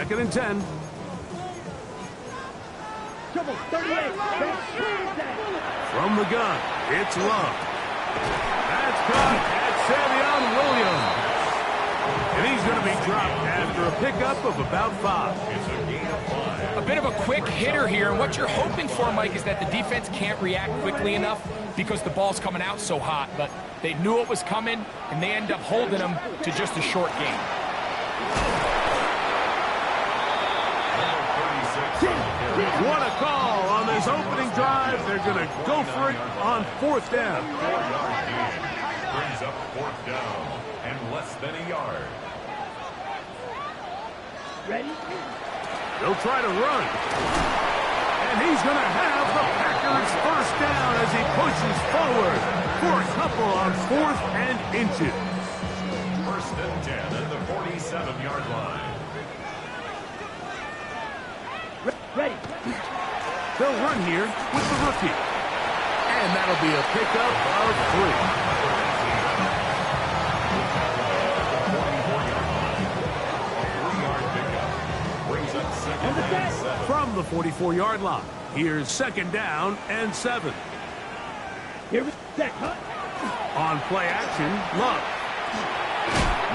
2nd and 10. From the gun, it's Love. That's caught at Savion Williams. And he's going to be dropped after a pickup of about 5. It's a gain of 5. A bit of a quick hitter here, and what you're hoping for, Mike, is that the defense can't react quickly enough because the ball's coming out so hot. But they knew it was coming, and they end up holding them to just a short gain. What a call on this opening drive. They're going to go for it on 4th down. Brings up 4th down and less than a yard. Ready? They'll try to run. And he's going to have the Packers 1st down as he pushes forward for a couple on 4th and inches. 1st and 10 at the 47-yard line. Ready. They'll run here with the rookie. And that'll be a pickup of 3. From the 44-yard line, here's 2nd down and 7. Here we go. On play action, Love.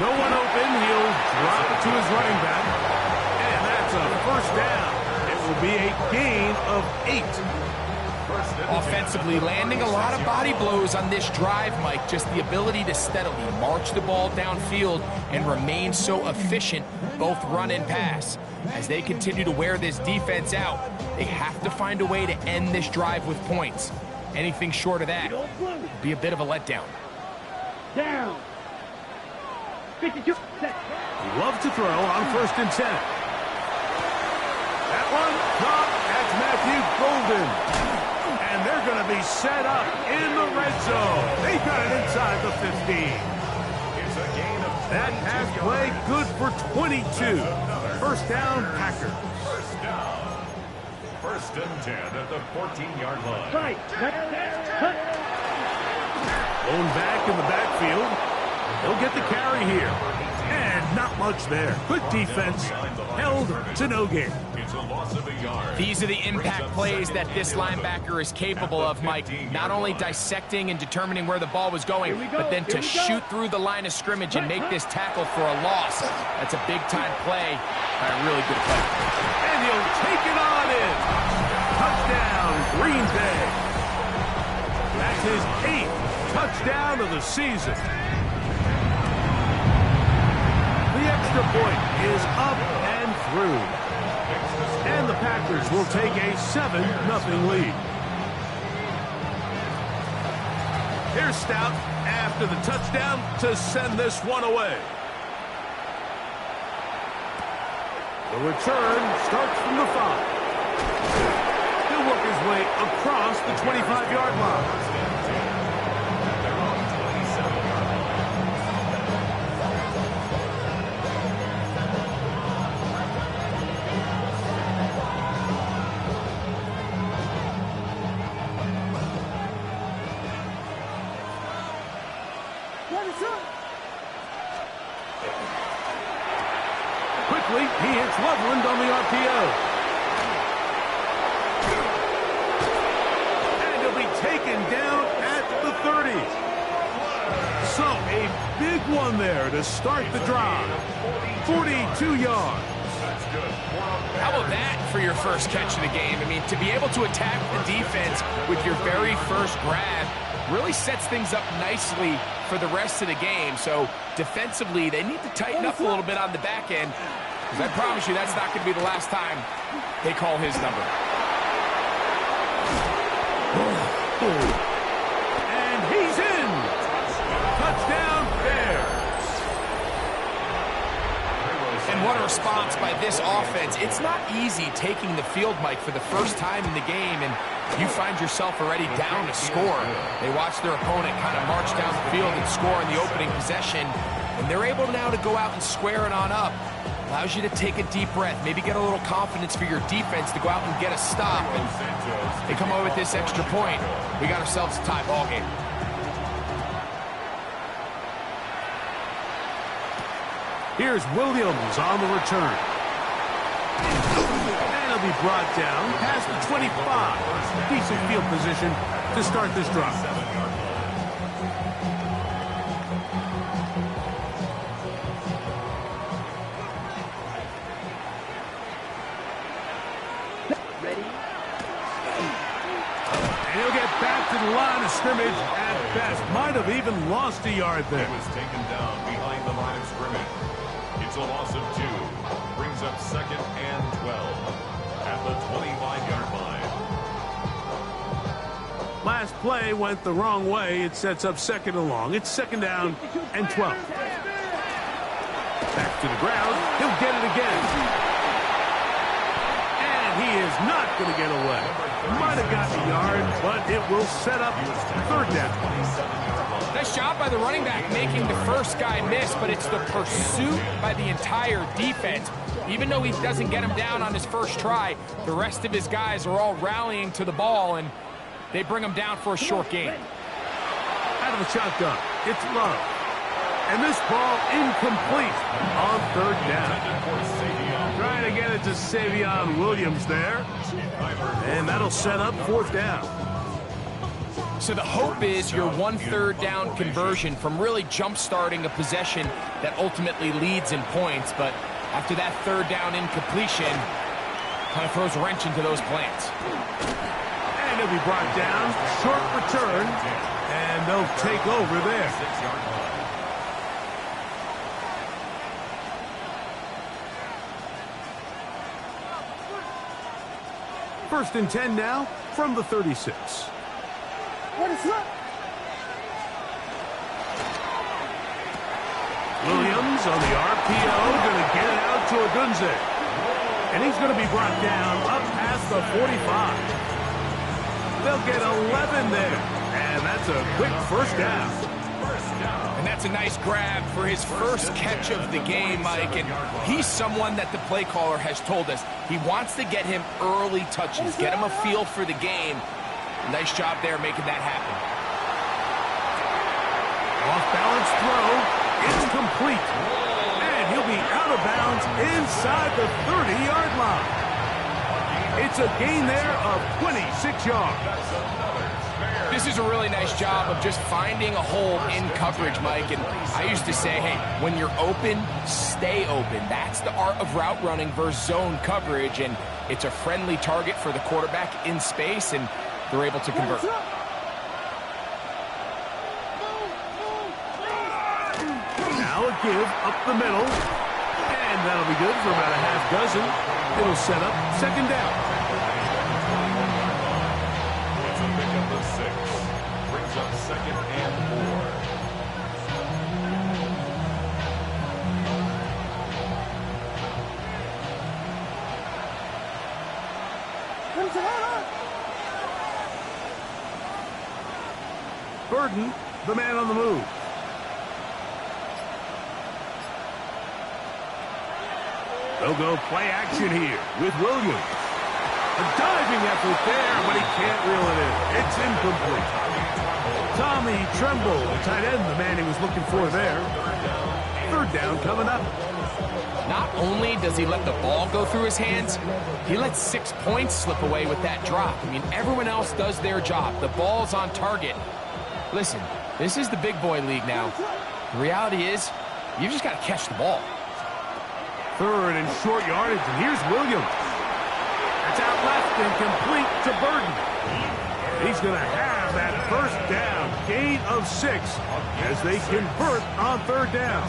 No one open. He'll drop it to his running back. And that's a 1st down. Will be a gain of 8. Offensively, landing a lot of body blows on this drive, Mike. Just the ability to steadily march the ball downfield and remain so efficient, both run and pass. As they continue to wear this defense out, they have to find a way to end this drive with points. Anything short of that would be a bit of a letdown. Down. 52. Love to throw on 1st and 10. That one caught at Matthew Golden. And they're going to be set up in the red zone. They got it inside the 15. It's a gain of that pass play good for 22. 1st down, Packers. 1st down. 1st and 10 at the 14-yard line. Right. Blown back in the backfield. They'll get the carry here. And not much there. Good defense. Held to no gain. It's a loss of a yard. These are the impact plays that this linebacker is capable of, Mike. Not only dissecting and determining where the ball was going, but then to shoot through the line of scrimmage and make this tackle for a loss. That's a big-time play by a really good play. And he'll take it on in. Touchdown, Green Bay. That's his 8th touchdown of the season. The extra point is up and through. And the Packers will take a 7-0 lead. Here's Stout after the touchdown to send this one away. The return starts from the 5. He'll work his way across the 25-yard line. Quickly, he hits Loveland on the RPO. And he'll be taken down at the 30. So, a big one there to start the drive. 42 yards. How about that for your first catch of the game? I mean, to be able to attack the defense with your very first grab really sets things up nicely for the rest of the game. So defensively, they need to tighten up a little bit on the back end, because I promise you that's not going to be the last time they call his number. And he's in. Touchdown, Bears. And what a response by this offense. It's not easy taking the field, Mike, for the first time in the game, and you find yourself already down to score. They watch their opponent kind of march down the field and score in the opening possession, and they're able now to go out and square it on up. Allows you to take a deep breath, maybe get a little confidence for your defense to go out and get a stop, and they come away with this extra point. We got ourselves a tie ball game. Here's Williams on the return. And he'll be brought down past the 25. Decent field position to start this drive. And he'll get back to the line of scrimmage at best. Might have even lost a yard there. He was taken down behind the line of scrimmage. It's a loss of 2. Brings up 2nd and 12 at the 25-yard line. Last play went the wrong way. It sets up 2nd and long. It's 2nd down and 12. Back to the ground. He'll get it again. And he is not going to get away. Might have gotten a yard, but it will set up 3rd down. Nice job by the running back making the first guy miss, but it's the pursuit by the entire defense. Even though he doesn't get him down on his first try, the rest of his guys are all rallying to the ball, and they bring him down for a short gain. Out of the shotgun, it's Love. And this ball incomplete on 3rd down. Trying to get it to Savion Williams there. And that'll set up 4th down. So the hope is your 1/3 down conversion from really jump-starting a possession that ultimately leads in points. But after that 3rd down incompletion, kind of throws a wrench into those plans. And he'll be brought down. Short return. And they'll take over there. 6-yard line. First and 10 now from the 36. Williams on the RPO, going to get it out to Agunze. And he's going to be brought down up past the 45. They'll get 11 there. And that's a quick 1st down. And that's a nice grab for his first catch of the game, Mike. And he's someone that the play caller has told us he wants to get him early touches, get him a feel for the game. Nice job there making that happen. Off-balance throw. It's complete. And he'll be out of bounds inside the 30-yard line. It's a gain there of 26 yards. This is a really nice job of just finding a hole in coverage, Mike. And I used to say, hey, when you're open, stay open. That's the art of route running versus zone coverage. And it's a friendly target for the quarterback in space, and they're able to convert. Now a give up the middle. And that'll be good for about a half dozen. It'll set up 2nd down. It's a pickup of 6. Brings up 2nd and 4. Burden, the man on the move. They'll go play action here with Williams. A diving effort there, but he can't reel it in. It's incomplete. Tommy Tremble, the tight end, the man he was looking for there. 3rd down coming up. Not only does he let the ball go through his hands, he lets 6 points slip away with that drop. I mean, everyone else does their job. The ball's on target. Listen, this is the big boy league now. The reality is, you just got to catch the ball. 3rd and short yardage, and here's Williams. That's out left and complete to Burden. He's going to have that 1st down, gain of 6, as they convert on 3rd down.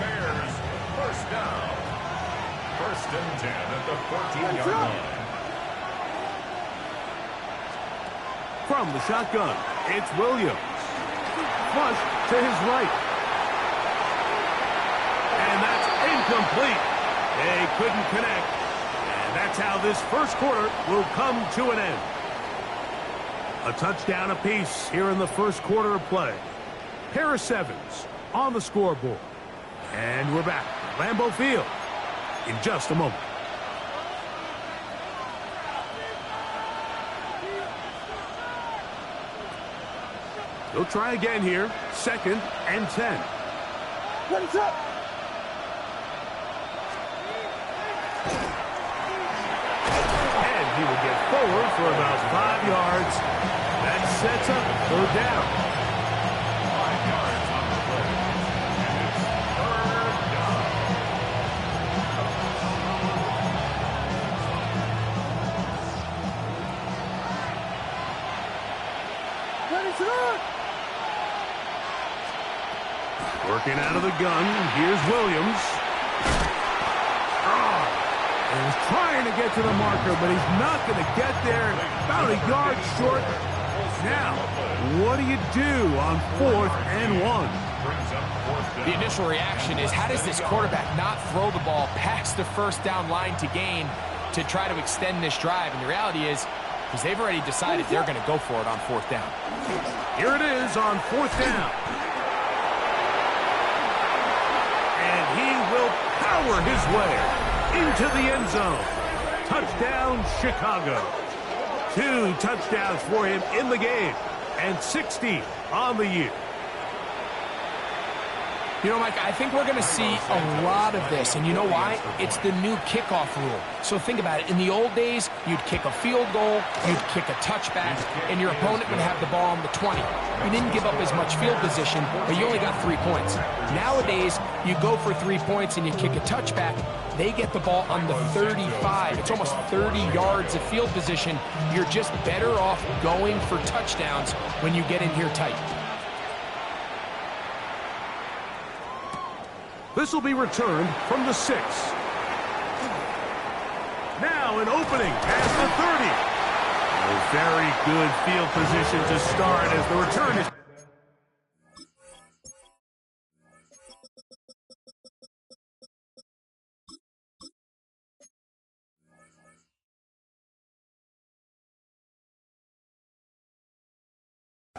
Bears 1st down. 1st and 10 at the 14-yard line. From the shotgun, it's Williams. Flush to his right. And that's incomplete. They couldn't connect. And that's how this 1st quarter will come to an end. A touchdown apiece here in the 1st quarter of play. Pair of 7s on the scoreboard. And we're back at Lambeau Field in just a moment. They'll try again here. 2nd and 10. forward for about 5 yards. That sets up third down. 5 yards on the play. And it's third down. Working out of the gun. Here's Williams. And he's trying to get to the marker, but he's not going to get there. About a yard short. Now, what do you do on 4th and 1? The initial reaction is, how does this quarterback not throw the ball past the first down line to gain to try to extend this drive? And the reality is, because they've already decided they're going to go for it on 4th down. Here it is on 4th down. And he will power his way into the end zone. Touchdown, Chicago. 2 touchdowns for him in the game, and 60 on the year. You know, Mike, I think we're going to see a lot of this, and you know why? It's the new kickoff rule. So think about it. In the old days, you'd kick a field goal, you'd kick a touchback, and your opponent would have the ball on the 20. You didn't give up as much field position, but you only got 3 points. Nowadays, you go for 3 points and you kick a touchback. They get the ball on the 35. It's almost 30 yards of field position. You're just better off going for touchdowns when you get in here tight. This will be returned from the 6. Now an opening past the 30. A very good field position to start as the return is...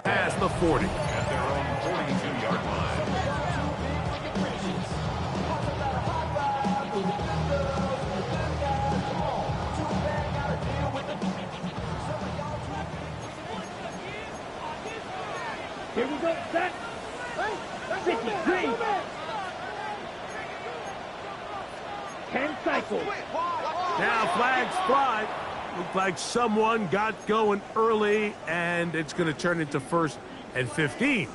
past the 40. At their own 42-yard line. Here we go, set. 53. 10 cycles. Now flags fly. Looked like someone got going early, and it's going to turn into 1st and 15.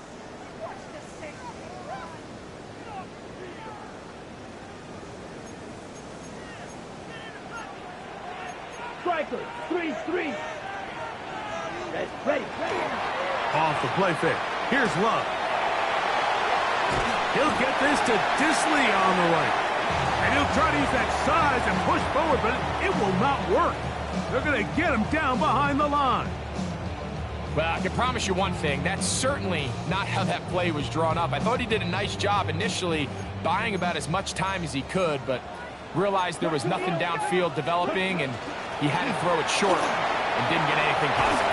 Striker, 3-3. Ready. Off the play fake. Here's Love. He'll get this to Sdsl on the right. And he'll try to use that size and push forward, but it will not work. They're going to get him down behind the line. Well, I can promise you one thing. That's certainly not how that play was drawn up. I thought he did a nice job initially buying about as much time as he could, but realized there was nothing downfield developing, and he had to throw it short and didn't get anything positive.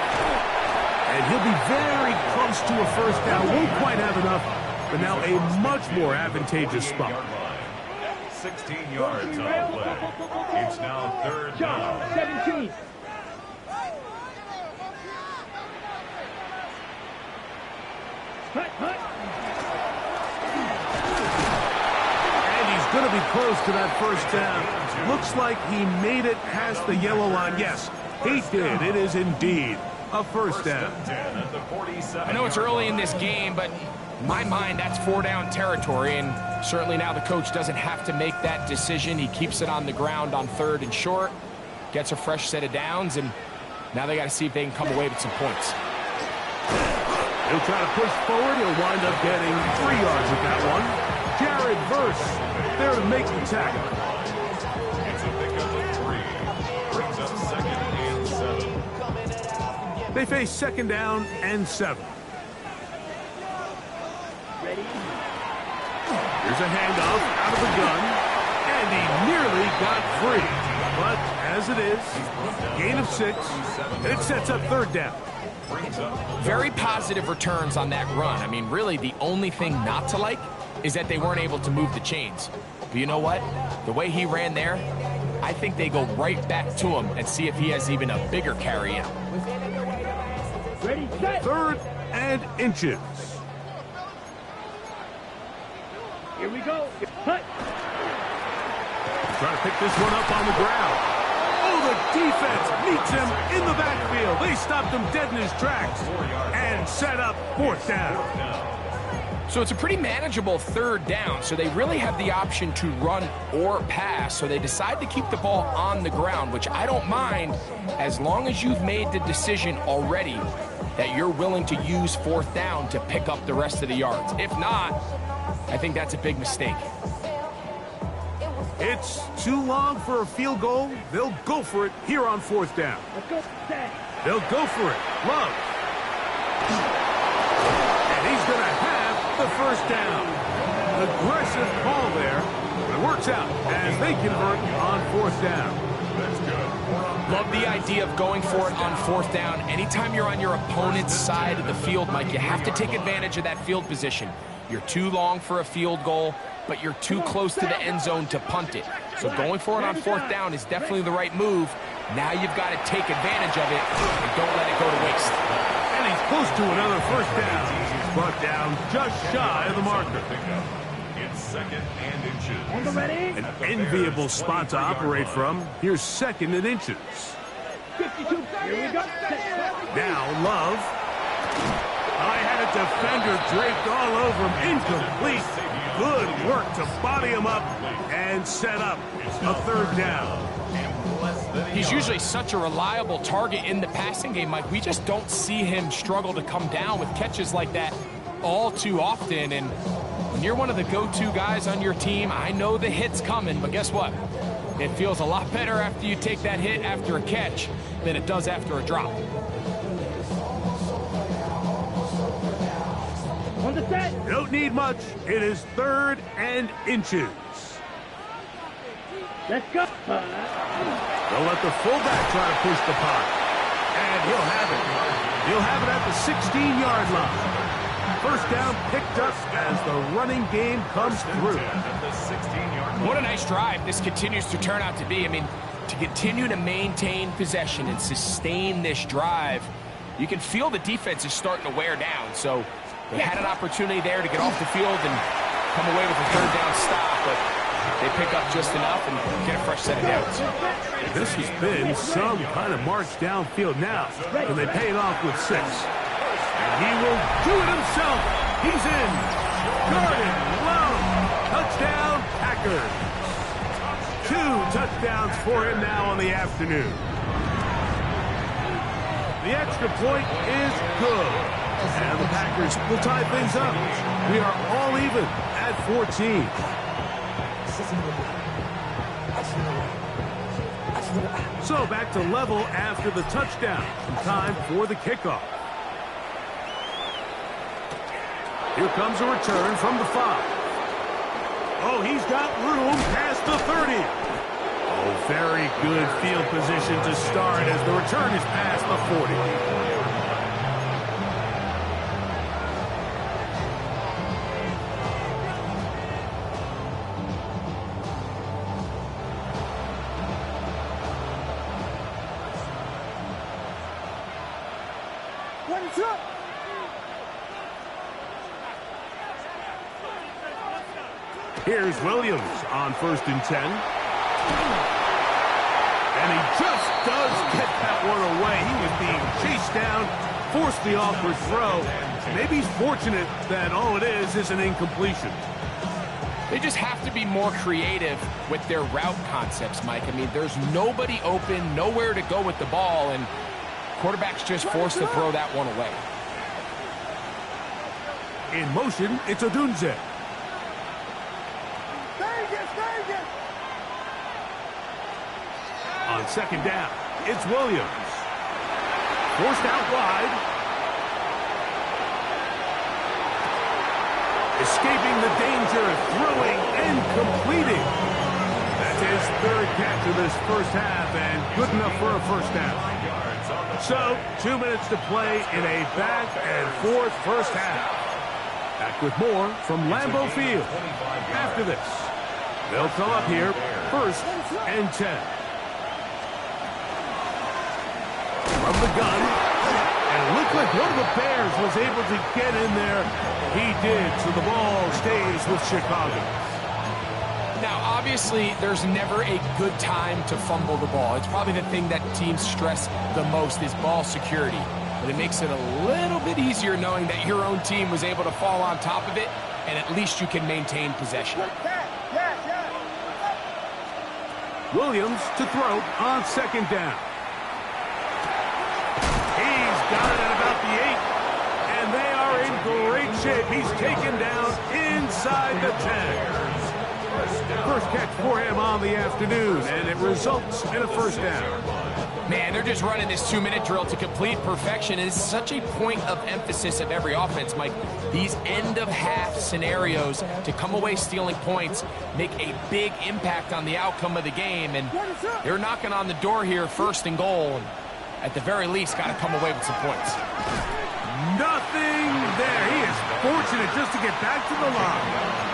And he'll be very close to a 1st down. Won't quite have enough, but now a much more advantageous spot. 16 yards on the play. It's now 3rd down. 17. Hut. And he's going to be close to that 1st down. Looks like he made it past the yellow line. Yes, he did. It is indeed a 1st down. I know it's early in this game, but in my mind, that's 4-down territory, and certainly now the coach doesn't have to make that decision. He keeps it on the ground on 3rd and short, gets a fresh set of downs, and now they got to see if they can come away with some points. He'll try to push forward. He'll wind up getting 3 yards with that one. Jared Verse there to make the tackle. It's a pickup of 3. Brings up 2nd and 7. They face 2nd down and 7. Ready. Here's a handoff out of the gun, and he nearly got free. But as it is, gain of 6, and it sets up 3rd down. Very positive returns on that run. I mean, really, the only thing not to like is that they weren't able to move the chains. But you know what? The way he ran there, I think they go right back to him and see if he has even a bigger carry in. Ready, set. 3rd and inches. Here we go. Hut. Trying to pick this one up on the ground. Oh, the defense meets him in the backfield. They stopped him dead in his tracks and set up 4th down. So it's a pretty manageable 3rd down, so they really have the option to run or pass, so they decide to keep the ball on the ground, which I don't mind as long as you've made the decision already that you're willing to use 4th down to pick up the rest of the yards. If not, I think that's a big mistake. It's too long for a field goal. They'll go for it here on 4th down. Let's go. They'll go for it. Love. And he's going to have the 1st down. Aggressive call there. It works out as they convert on 4th down. That's good. Love the idea of going for it on 4th down. Anytime you're on your opponent's side of the field, Mike, you have to take advantage of that field position. You're too long for a field goal, but you're too close to the end zone to punt it. So going for it on 4th down is definitely the right move. Now you've got to take advantage of it and don't let it go to waste. And he's close to another 1st down. He's brought down just shy of the marker. It's 2nd and inches. On the ready. An enviable spot to operate from. Here's 2nd and inches. 52. Here we go. Now Love. I had a defender draped all over him. Incomplete. Good work to body him up and set up a 3rd down. He's usually such a reliable target in the passing game, Mike. We just don't see him struggle to come down with catches like that all too often. And when you're one of the go-to guys on your team, I know the hit's coming, but guess what? It feels a lot better after you take that hit after a catch than it does after a drop. On the set. Don't need much. It is 3rd and inches. Let's go. They'll let the fullback try to push the puck. And he'll have it. He'll have it at the 16-yard line. 1st down picked up as the running game comes through. What a nice drive this continues to turn out to be. I mean, to continue to maintain possession and sustain this drive, you can feel the defense is starting to wear down. So they had an opportunity there to get off the field and come away with a 3rd down stop, but they pick up just enough and get a fresh set of downs. This has been some kind of march downfield now, and they pay it off with 6. And he will do it himself. He's in. Guarded. Low. Touchdown, Packers. 2 touchdowns for him now on the afternoon. The extra point is good. And the Packers will tie things up. We are all even at 14. So back to level after the touchdown. Time for the kickoff. Here comes a return from the 5. Oh, he's got room past the 30. Oh, very good field position to start as the return is past the 40. Here's Williams on 1st and 10. And he just does get that one away. He was being chased down, forced the awkward throw. Maybe he's fortunate that all it is an incompletion. They just have to be more creative with their route concepts, Mike. I mean, there's nobody open, nowhere to go with the ball, and quarterback's just forced to throw that one away. In motion, it's Odunze. On 2nd down, it's Williams. Forced out wide. Escaping the danger, throwing and completing. That's his 3rd catch of this 1st half and good enough for a 1st down. So, 2 minutes to play in a back and forth 1st half. Back with more from Lambeau Field. After this, they'll come up here 1st and 10. From the gun, and it looked like one of the Bears was able to get in there. He did, so the ball stays with Chicago. Now, Now, obviously, there's never a good time to fumble the ball. It's probably the thing that teams stress the most is ball security. But it makes it a little bit easier knowing that your own team was able to fall on top of it, and at least you can maintain possession. Williams to throw on second down. He's got it at about the 8, and they are in great shape. He's taken down inside the 10. First catch for him on the afternoon, and it results in a first down. Man, they're just running this 2-minute drill to complete perfection. It is such a point of emphasis of every offense, Mike. These end-of-half scenarios to come away stealing points make a big impact on the outcome of the game, and they're knocking on the door here, first and goal. And at the very least, got to come away with some points. Nothing there. He is fortunate just to get back to the line.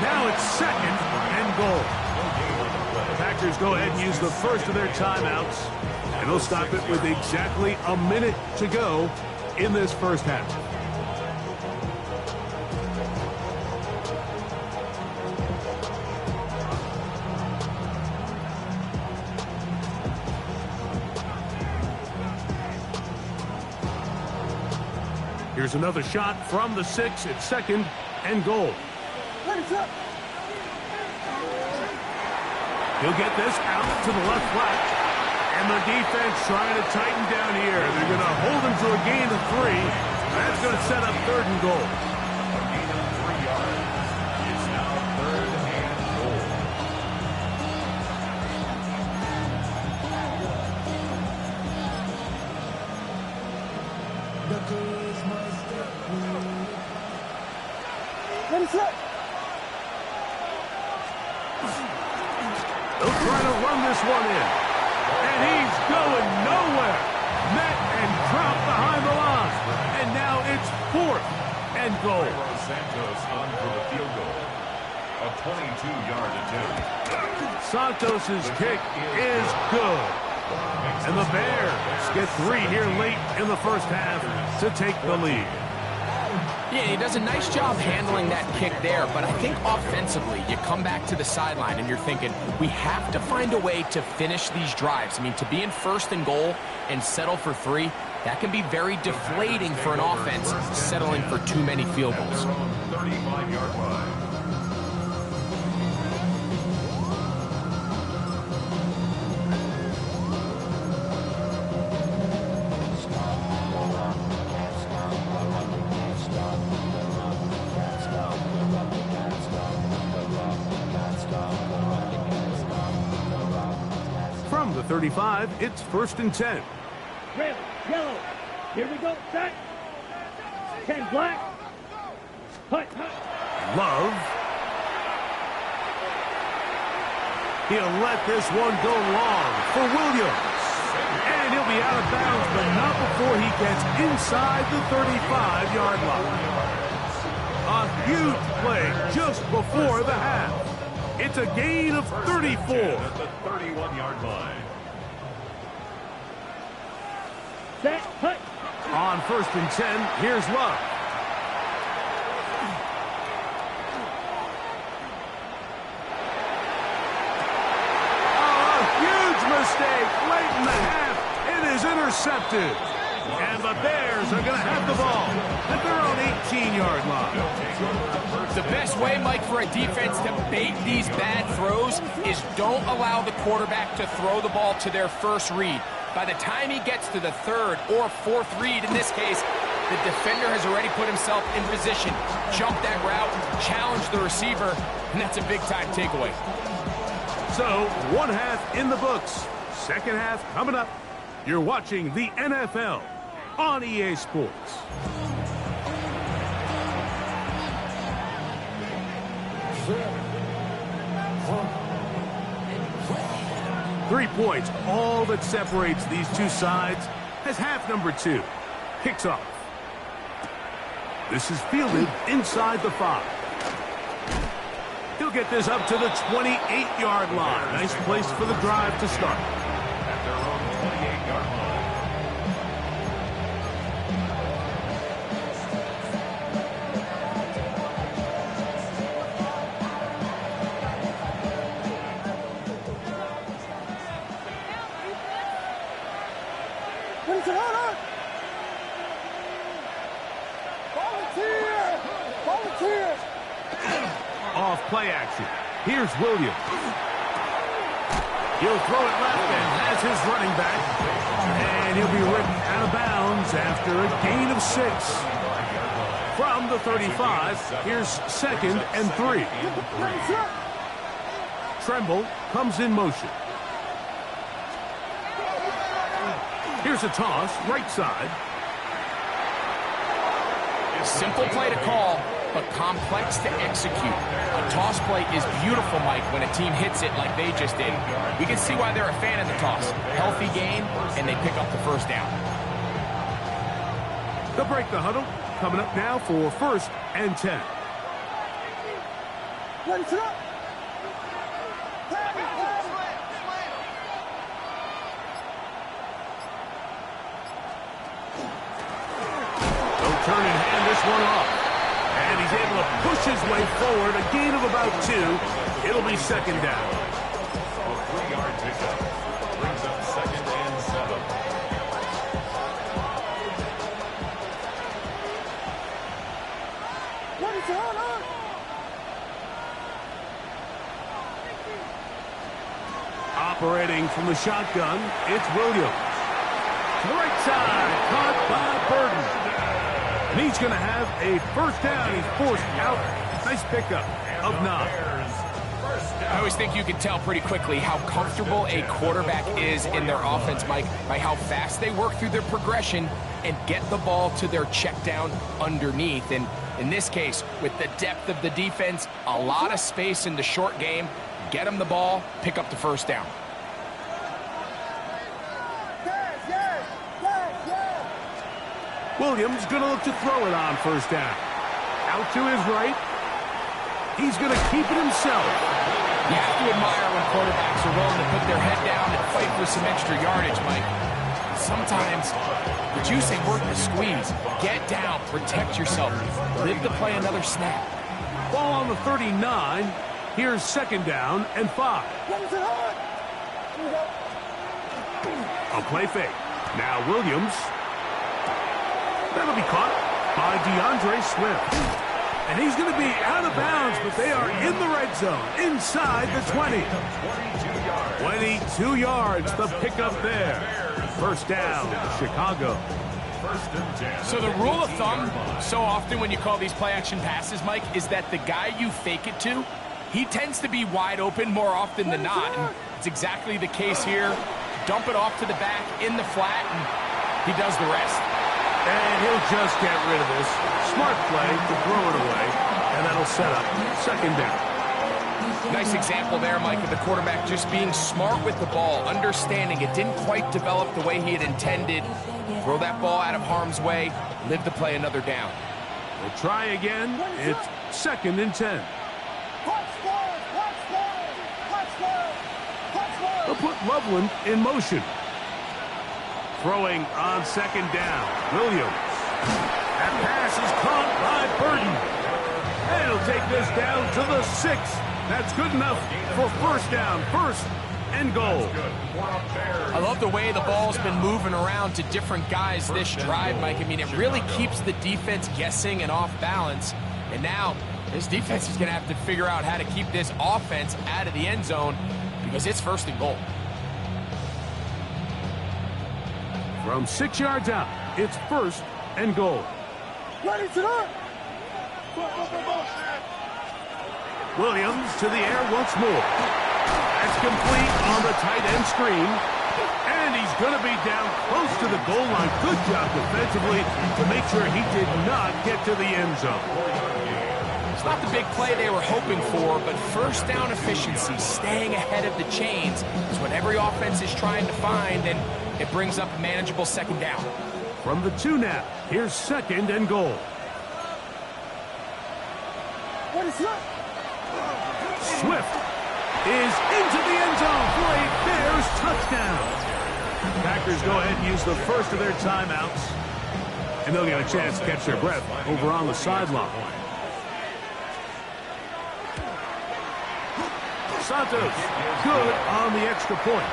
Now it's second and goal. The Packers go ahead and use the first of their timeouts, and they'll stop it with exactly a minute to go in this first half. Here's another shot from the 6 at second and goal. He'll get this out to the left flat. And the defense trying to tighten down here. They're going to hold him to a gain of 3. That's going to set up third and goal. A gain of 3 yards. It's now third and goal. They'll try to run this one in. And he's going nowhere. Met and dropped behind the line. And now it's fourth and goal. Santos on for the field goal. A 22-yard attempt. Santos's kick is good. And the Bears get 3 here late in the first half to take the lead. Yeah, he does a nice job handling that kick there, but I think offensively, you come back to the sideline and you're thinking, we have to find a way to finish these drives. I mean, to be in first and goal and settle for 3, that can be very deflating for an offense settling for too many field goals. 35-yard line. From the 35, it's first and 10. Red, yellow. Here we go. Set. 10 black. Hut, hut. Love. He'll let this one go long for Williams. And he'll be out of bounds, but not before he gets inside the 35-yard line. A huge play just before the half. It's a gain of 34. At the 31-yard line. Set, hut. On first and 10, here's Love. Oh, a huge mistake late in the half. It is intercepted. And the Bears are going to have the ball at their own 18-yard line. The best way, Mike, for a defense to bait these bad throws is don't allow the quarterback to throw the ball to their first read. By the time he gets to the third or fourth read, in this case, the defender has already put himself in position, jumped that route, challenged the receiver, and that's a big-time takeaway. So, one half in the books. Second half coming up. You're watching the NFL on EA Sports. Three points, all that separates these two sides, as half number 2 kicks off. This is fielded inside the 5. He'll get this up to the 28-yard line. Nice place for the drive to start. At their own 28-yard line. Off play action. Here's Williams. He'll throw it left and has his running back. And he'll be ridden out of bounds after a gain of 6. From the 35, here's 2nd and 3. Tremble comes in motion. Here's a toss, right side. Simple play to call, but complex to execute. A toss play is beautiful, Mike, when a team hits it like they just did. We can see why they're a fan of the toss. Healthy game, and they pick up the first down. They'll break the huddle. Coming up now for 1st and 10. They'll turn and hand this one off. And he's able to push his way forward. A gain of about 2. It'll be 2nd down. A 3-yard pickup brings up 2nd and 7. Operating from the shotgun, it's Williams. To the right side, caught by Burden. And he's going to have a first down. He's forced out. Nice pickup of 9. I always think you can tell pretty quickly how comfortable a quarterback is in their offense, Mike, by how fast they work through their progression and get the ball to their check down underneath. And in this case, with the depth of the defense, a lot of space in the short game, get them the ball, pick up the first down. Williams going to look to throw it on first down. Out to his right. He's going to keep it himself. You have to admire when quarterbacks are willing to put their head down and fight for some extra yardage, Mike. Sometimes the juice ain't worth the squeeze. Get down, protect yourself, live to play another snap. Ball on the 39. Here's 2nd down and 5. A play fake. Now Williams. That'll be caught by DeAndre Swift. And he's going to be out of bounds, but they are in the red zone, inside the 20. 22 yards, the pickup there. First down, Chicago. So the rule of thumb, so often when you call these play-action passes, Mike, is that the guy you fake it to, he tends to be wide open more often than not. And it's exactly the case here. Dump it off to the back in the flat, and he does the rest. And he'll just get rid of this. Smart play to throw it away, and that'll set up 2nd down. Nice example there, Mike, of the quarterback just being smart with the ball, understanding it didn't quite develop the way he had intended. Throw that ball out of harm's way, live to play another down. We'll try again. It's 2nd and 10. They'll put Loveland in motion. Throwing on 2nd down. Williams. That pass is caught by Burden. And he'll take this down to the 6. That's good enough for first down. 1st and goal. I love the way the ball's been moving around to different guys this drive, Mike. I mean, it really keeps the defense guessing and off balance. And now this defense is going to have to figure out how to keep this offense out of the end zone because it's 1st and goal. From 6 yards out, it's 1st and goal. Williams to the air once more. That's complete on the tight end screen. And he's going to be down close to the goal line. Good job defensively to make sure he did not get to the end zone. It's not the big play they were hoping for, but first down efficiency, staying ahead of the chains, is what every offense is trying to find, and it brings up a manageable 2nd down. From the 2 now, here's 2nd and goal. Swift is into the end zone for a Bears touchdown. Packers go ahead and use the first of their timeouts, and they'll get a chance to catch their breath over on the sideline. Santos, good on the extra point.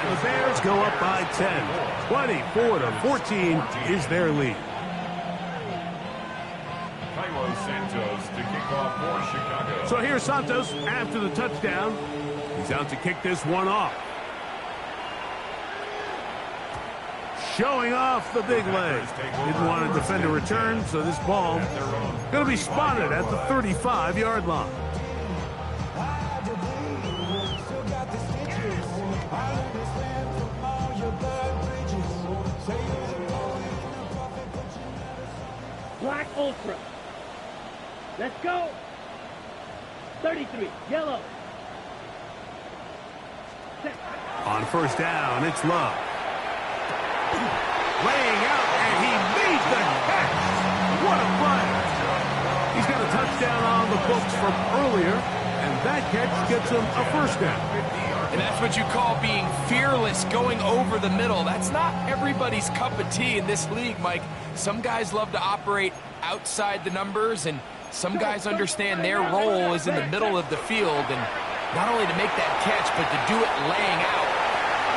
And the Bears go up by 10. 24-14 is their lead. Milo Santos to kick off for Chicago. So here's Santos after the touchdown. He's out to kick this one off. Showing off the big leg. Didn't want to defend a return, so this ball going to be spotted at the 35-yard line. Black Ultra. Let's go. 33, yellow. Set. On first down, it's Love. Laying out, and he made the catch. What a play. He's got a touchdown on the books from earlier, and that catch gets him a first down. And that's what you call being fearless, going over the middle. That's not everybody's cup of tea in this league, Mike. Some guys love to operate outside the numbers, and some guys understand their role is in the middle of the field, and not only to make that catch, but to do it laying out.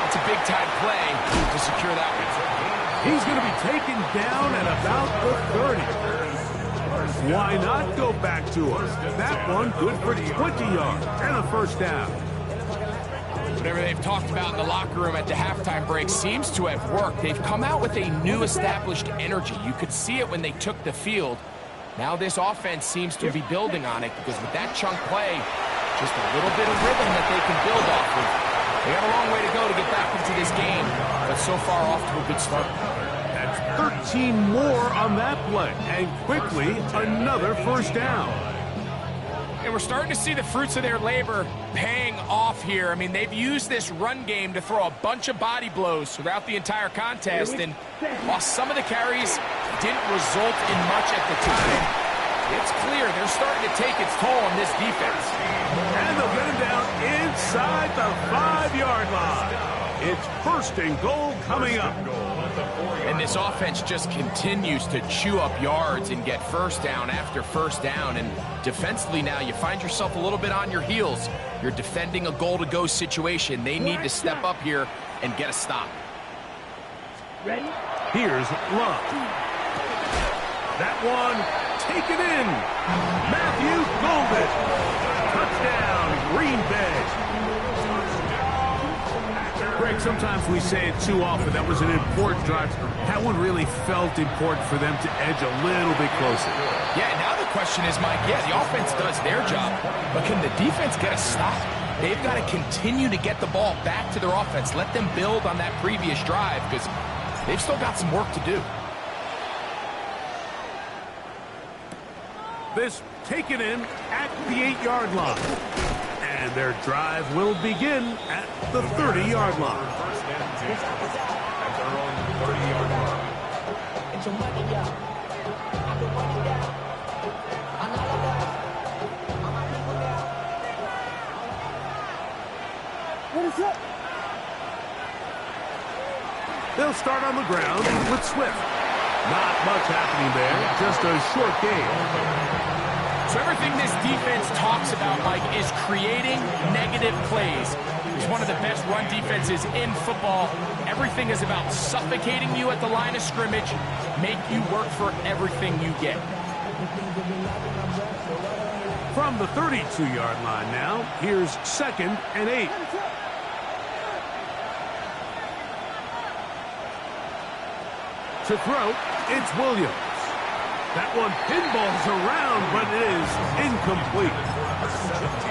It's a big-time play to secure that one. He's going to be taken down at about the 30. Why not go back to him? That one good for 20 yards and a first down. Whatever they've talked about in the locker room at the halftime break seems to have worked. They've come out with a new established energy. You could see it when they took the field. Now this offense seems to be building on it, because with that chunk play, just a little bit of rhythm that they can build off of. They got a long way to go to get back into this game, but so far off to a good start. That's 13 more on that play, and quickly another first down. And we're starting to see the fruits of their labor paying off here. I mean, they've used this run game to throw a bunch of body blows throughout the entire contest, and while some of the carries didn't result in much at the time, it's clear they're starting to take its toll on this defense. And they'll get him down inside the 5-yard line. It's first and goal coming up. And this offense just continues to chew up yards and get first down after first down. And defensively now, you find yourself a little bit on your heels. You're defending a goal-to-go situation. They need to step up here and get a stop. Ready? Here's Love. That one taken in. Matthew Golden. Touchdown, Green Bay. Greg, sometimes we say it too often. That was an important drive. That one really felt important for them to edge a little bit closer. Yeah, now the question is, Mike, yeah, the offense does their job, but can the defense get a stop? They've got to continue to get the ball back to their offense. Let them build on that previous drive, because they've still got some work to do. This taken in at the 8-yard line. And their drive will begin at the 30-yard line. First and 10 at their own 30-yard line. What is up? They'll start on the ground with Swift. Not much happening there, just a short game. So everything this defense talks about, Mike, is creating negative plays. It's one of the best run defenses in football. Everything is about suffocating you at the line of scrimmage, make you work for everything you get. From the 32-yard line now, here's 2nd and 8. To throw, it's Williams. That one pinballs around, but it is incomplete.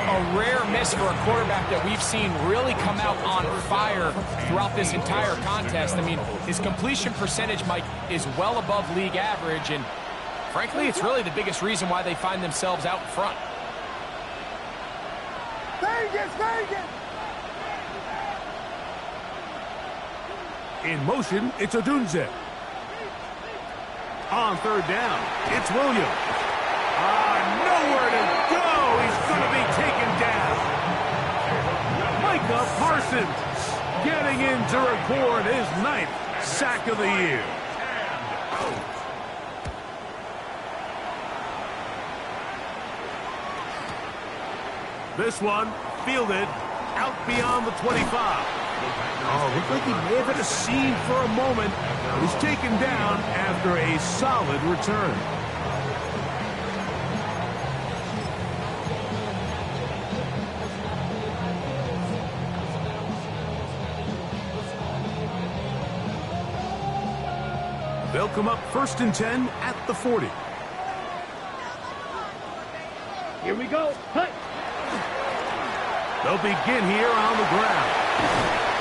A rare miss for a quarterback that we've seen really come out on fire throughout this entire contest. I mean, his completion percentage, Mike, is well above league average, and frankly, it's really the biggest reason why they find themselves out in front. Vegas! In motion, it's Odunze. On third down, it's Williams. Nowhere to go. He's going to be taken down. Micah Parsons getting in to record his 9th sack of the year. This one fielded out beyond the 25. Oh, looked like he may have hit a seam for a moment. He's taken down after a solid return. come up 1st and 10 at the 40. Here we go. Cut. They'll begin here on the ground.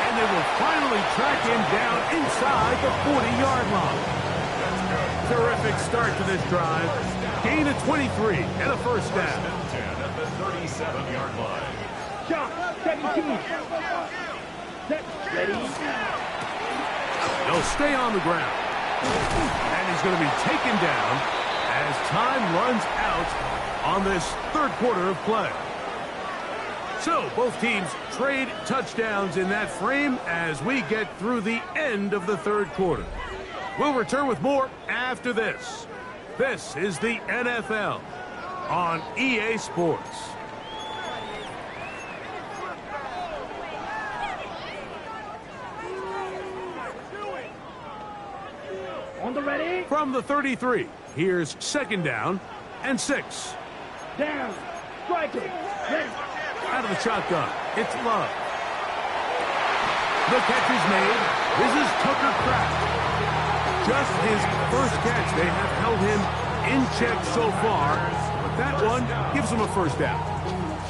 And they will finally track him down inside the 40-yard line. Terrific start to this drive. Gain of 23 and a first down. 10 at the 37-yard line. Shot. 17. Set. Ready. They'll stay on the ground. And he's going to be taken down as time runs out on this third quarter of play. So both teams trade touchdowns in that frame as we get through the end of the third quarter. We'll return with more after this. This is the NFL on EA Sports. On the ready. From the 33, here's 2nd down and 6. Down. Striker. Ready. Out of the shotgun, it's Love. The catch is made. This is Tucker Kraft. Just his first catch. They have held him in check so far, but that one gives him a first down.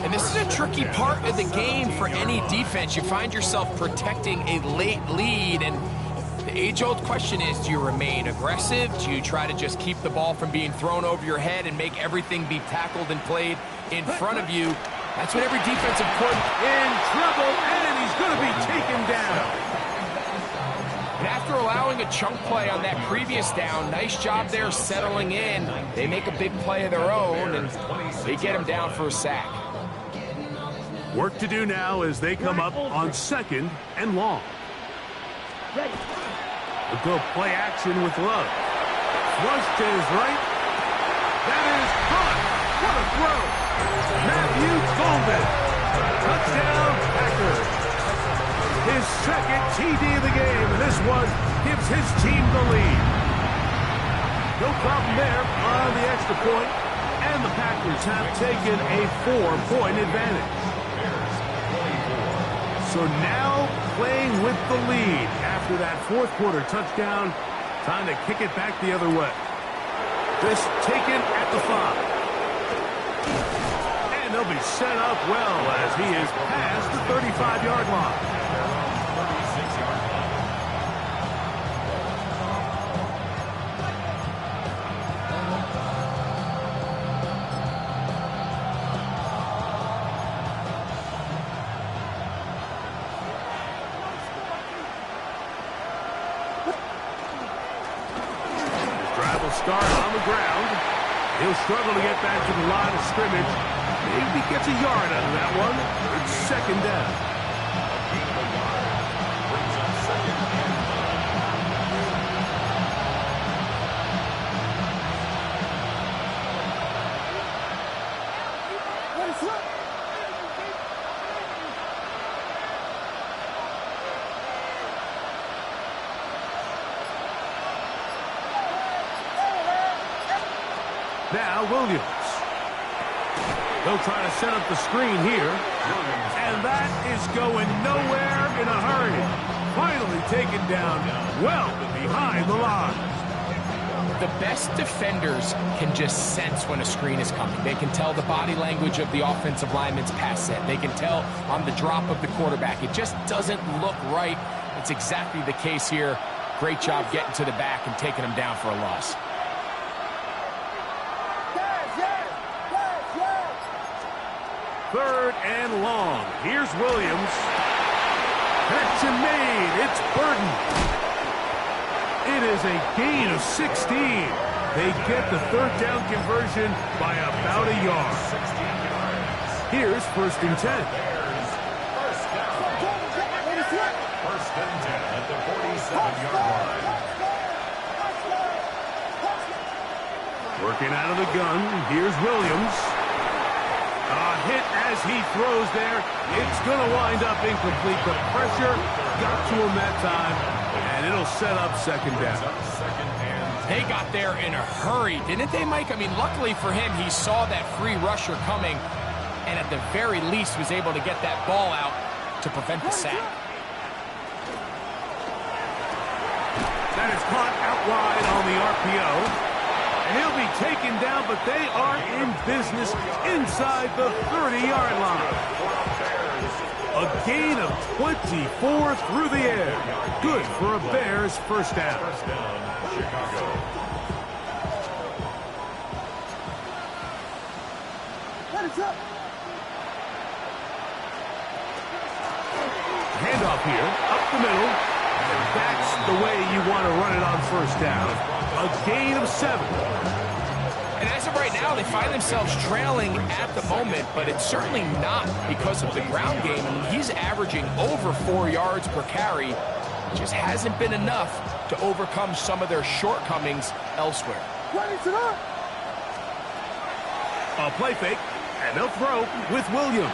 And this is a tricky part of the game for any defense. You find yourself protecting a late lead, and the age-old question is, do you remain aggressive? Do you try to just keep the ball from being thrown over your head and make everything be tackled and played in front of you? That's what every defensive coordinator in trouble, and he's going to be taken down. And after allowing a chunk play on that previous down, nice job there settling in. They make a big play of their own, and they get him down for a sack. Work to do now as they come up on 2nd and long. Ready. We'll go play action with Love. Rush to his right. That is caught. What a throw. Matthew Golden. Touchdown, Packers. His 2nd TD of the game. This one gives his team the lead. No problem there on the extra point, and the Packers have taken a 4-point advantage. So now playing with the lead after that fourth quarter touchdown. Time to kick it back the other way. This taken at the 5. And they'll be set up well as he is past the 35-yard line. 36-yard line. Start on the ground. He'll struggle to get back to the line of scrimmage. Maybe gets a yard out of that one. It's 2nd down. Brings up 2nd and 5. Now Williams. They'll try to set up the screen here. And that is going nowhere in a hurry. Finally taken down well behind the line. The best defenders can just sense when a screen is coming. They can tell the body language of the offensive lineman's pass set. They can tell on the drop of the quarterback. It just doesn't look right. It's exactly the case here. Great job getting to the back and taking him down for a loss. 3rd and long. Here's Williams. Catch and made. It's Burton. It is a gain of 16. They get the 3rd down conversion by about a yard. 16 yards. Here's 1st and 10. Bears, first down. 1st and 10 at the 47-yard line. Working out of the gun. Here's Williams. A hit as he throws there. It's going to wind up incomplete. The pressure got to him that time, and it'll set up 2nd down. They got there in a hurry, didn't they, Mike? I mean, luckily for him, he saw that free rusher coming, and at the very least was able to get that ball out to prevent the sack. That is caught out wide on the RPO. And he'll be taken down, but they are in business inside the 30-yard line. A gain of 24 through the air. Good for a Bears first down. First down, Chicago. Handoff here, up the middle. And that's the way you want to run it on first down. A gain of 7. And as of right now, they find themselves trailing at the moment, but it's certainly not because of the ground game. I mean, he's averaging over 4 yards per carry. It just hasn't been enough to overcome some of their shortcomings elsewhere. A play fake, and they'll throw with Williams.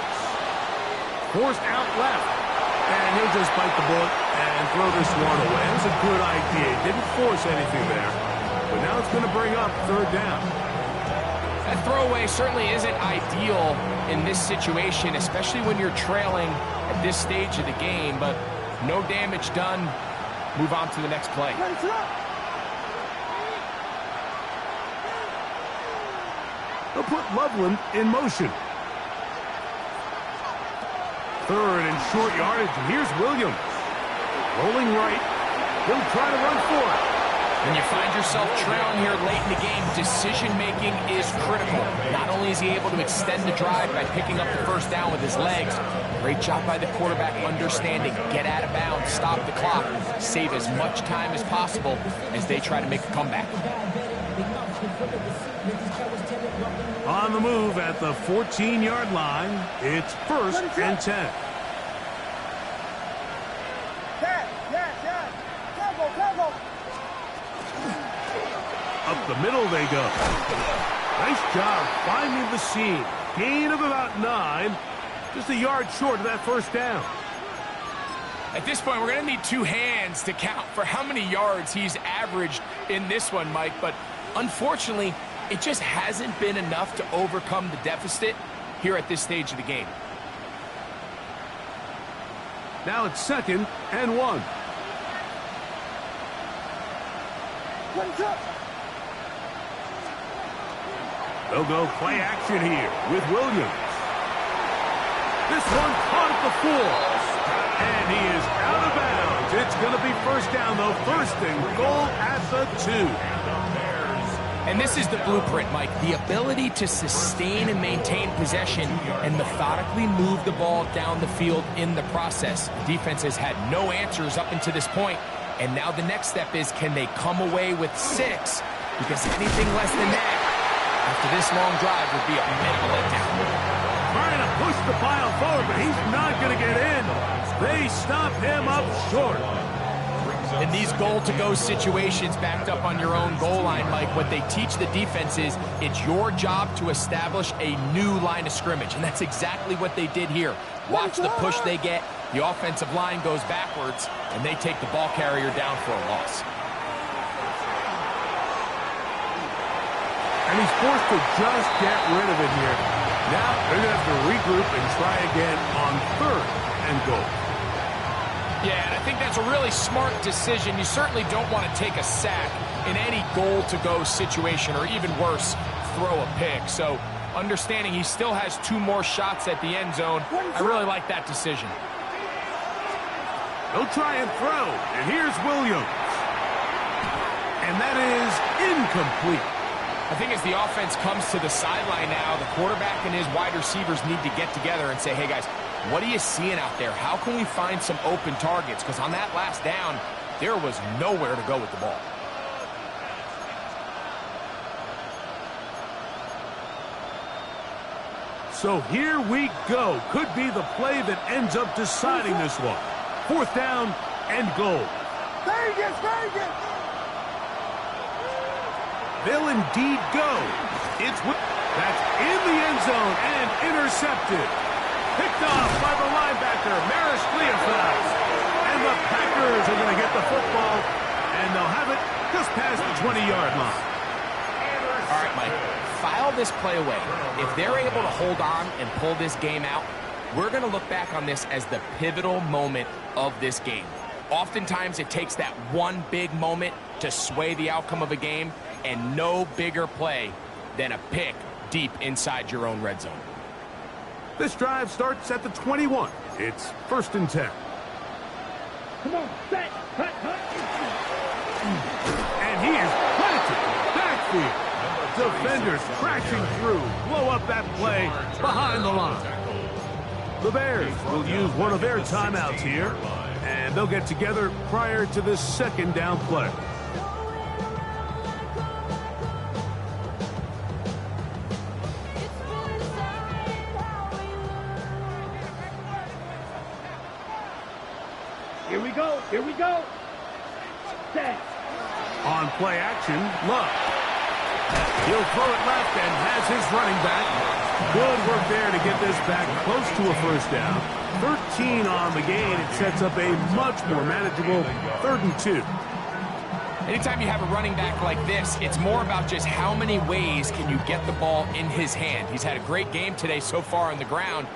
Forced out left. And he'll just bite the bullet and throw this one away. It was a good idea. Didn't force anything there. But now it's going to bring up third down. That throwaway certainly isn't ideal in this situation, especially when you're trailing at this stage of the game. But no damage done. Move on to the next play. They'll put Loveland in motion. Third and short yardage, and here's Williams. Rolling right. He'll try to run for it. When you find yourself trailing here late in the game, decision-making is critical. Not only is he able to extend the drive by picking up the first down with his legs, great job by the quarterback understanding, get out of bounds, stop the clock, save as much time as possible as they try to make a comeback. On the move at the 14-yard line, it's first and 10. Up the middle they go. Nice job finding the seam. Gain of about 9. Just a yard short of that first down. At this point, we're going to need 2 hands to count for how many yards he's averaged in this one, Mike. But unfortunately, it just hasn't been enough to overcome the deficit here at this stage of the game. Now it's second and 1. They'll go play action here with Williams. This one caught at the 4. And he is out of bounds. It's going to be first down, though. First and goal at the 2. And this is the blueprint, Mike. The ability to sustain and maintain possession and methodically move the ball down the field in the process. The defense has had no answers up until this point. And now the next step is, can they come away with 6? Because anything less than that after this long drive would be a mental letdown. Trying to push the pile forward, but he's not going to get in. They stop him up short. In these goal-to-go situations backed up on your own goal line, Mike, what they teach the defense is it's your job to establish a new line of scrimmage, and that's exactly what they did here. Watch the push they get. The offensive line goes backwards, and they take the ball carrier down for a loss. And he's forced to just get rid of it here. Now they're going to have to regroup and try again on third and goal. Yeah, and I think that's a really smart decision. You certainly don't want to take a sack in any goal-to-go situation, or even worse, throw a pick. So understanding he still has 2 more shots at the end zone, I really like that decision. They'll try and throw, and here's Williams. And that is incomplete. I think as the offense comes to the sideline now, the quarterback and his wide receivers need to get together and say, hey, guys, what are you seeing out there? How can we find some open targets? Because on that last down, there was nowhere to go with the ball. So here we go. Could be the play that ends up deciding this one. Fourth down and goal. Vegas! They'll indeed go. That's in the end zone and intercepted. Picked off by the linebacker, Maris Cleophas. And the Packers are going to get the football, and they'll have it just past the 20-yard line. All right, Mike, file this play away. If they're able to hold on and pull this game out, we're going to look back on this as the pivotal moment of this game. Oftentimes, it takes that one big moment to sway the outcome of a game, and no bigger play than a pick deep inside your own red zone. This drive starts at the 21. It's 1st and 10. Come on, set, cut, cut. And he is planted backfield. Defenders crashing through, blow up that play behind the line. The Bears will use one of their timeouts here, and they'll get together prior to this 2nd down play. Here we go, here we go. Set. On play action, Love. He'll throw it left and has his running back. Good work there to get this back close to a 1st down. 13 on the gain. It sets up a much more manageable 3rd and 2. Anytime you have a running back like this, it's more about just how many ways can you get the ball in his hand. He's had a great game today so far on the ground.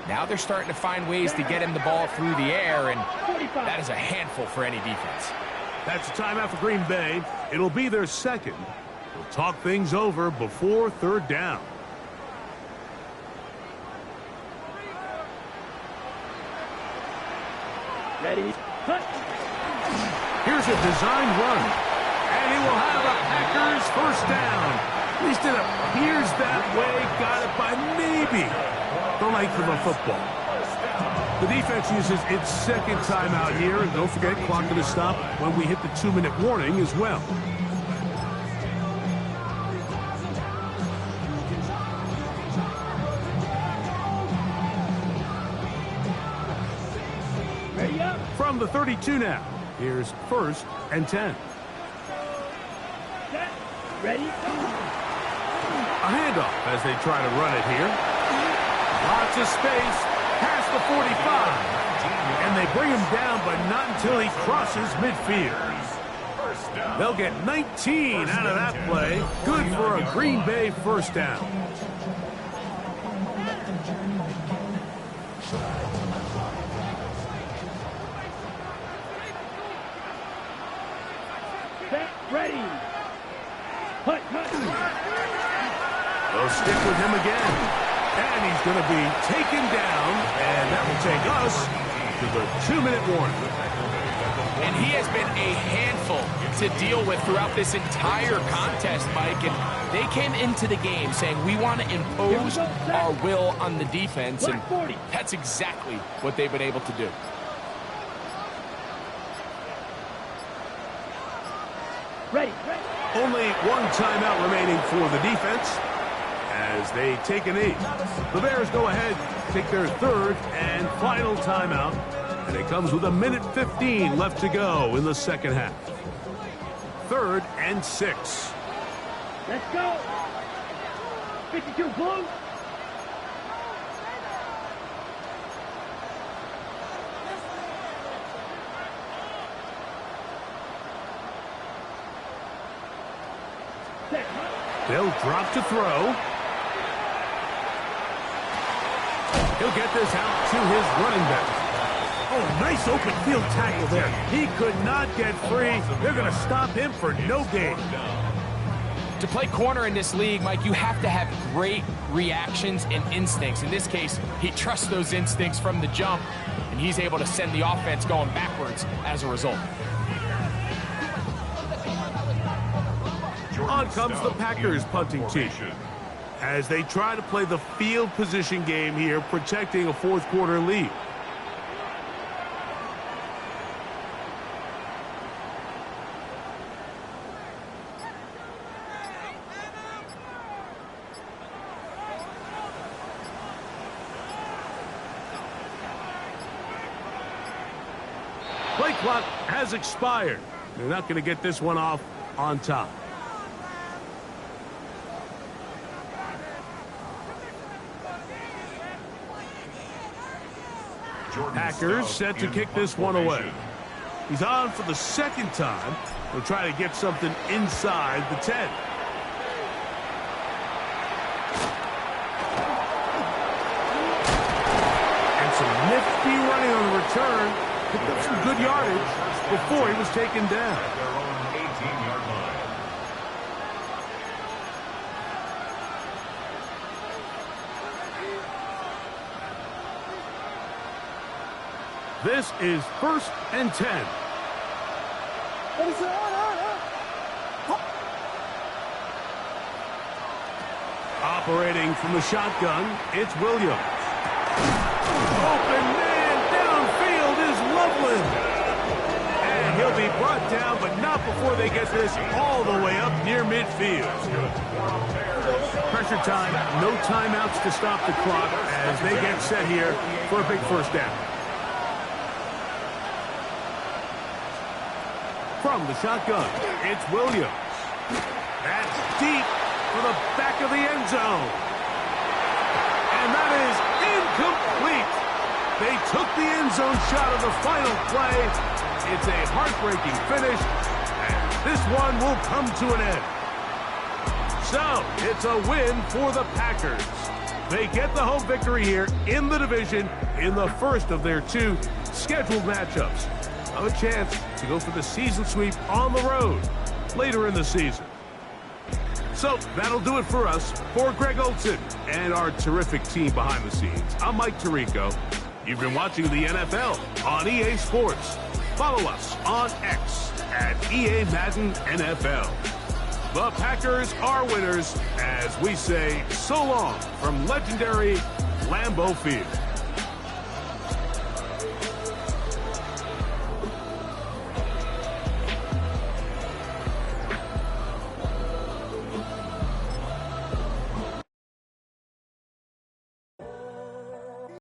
Now they're starting to find ways to get him the ball through the air, and that is a handful for any defense. That's a timeout for Green Bay. It'll be their 2nd. They'll talk things over before 3rd down. Ready, cut. Here's a design run, and he will have a Packers 1st down. At least it appears that way. Got it by maybe the length of a football. The defense uses its 2nd timeout here, and don't forget, clock going to stop when we hit the 2-minute warning as well. Ready up. From the 32 now, here's 1st and 10. Set. Ready, go. A handoff as they try to run it here. Lots of space past the 45. And they bring him down, but not until he crosses midfield. They'll get 19 out of that play. Good for a Green Bay 1st down. Set, ready. Cut, cut. They'll stick with him again. And he's going to be taken down. And that will take us to the 2-minute warning. And he has been a handful to deal with throughout this entire contest, Mike. And they came into the game saying, we want to impose our will on the defense. And that's exactly what they've been able to do. Ready, ready. Only one timeout remaining for the defense as they take a knee. The Bears go ahead, take their 3rd and final timeout, and it comes with 1:15 left to go in the 2nd half. 3rd and 6. Let's go. 52 blue. Set, cut. They'll drop to throw. He'll get this out to his running back. Oh, nice open field tackle there. He could not get free. They're going to stop him for no gain. To play corner in this league, Mike, you have to have great reactions and instincts. In this case, he trusts those instincts from the jump, and he's able to send the offense going backwards as a result. On comes the Packers punting team as they try to play the field position game here, protecting a 4th quarter lead. Play clock has expired. They're not going to get this one off on top. Packers set to kick this one away. He's on for the 2nd time. They'll try to get something inside the 10. And some nifty running on the return. picked up some good yardage before he was taken down. At their own 18-yard line. This is 1st and 10. Operating from the shotgun, it's Williams. Open man downfield is Loveland. And he'll be brought down, but not before they get this all the way up near midfield. Pressure time, no timeouts to stop the clock as they get set here for a big first down. From the shotgun, it's Williams. That's deep for the back of the end zone. And that is incomplete. They took the end zone shot of the final play. It's a heartbreaking finish, and this one will come to an end. So, it's a win for the Packers. They get the home victory here in the division in the first of their 2 scheduled matchups. A chance to go for the season sweep on the road later in the season. So that'll do it for us. For Greg Olson and our terrific team behind the scenes, I'm Mike Tirico. You've been watching the NFL on EA Sports. Follow us on X at EA Madden NFL. The Packers are winners as we say so long from legendary Lambeau Field.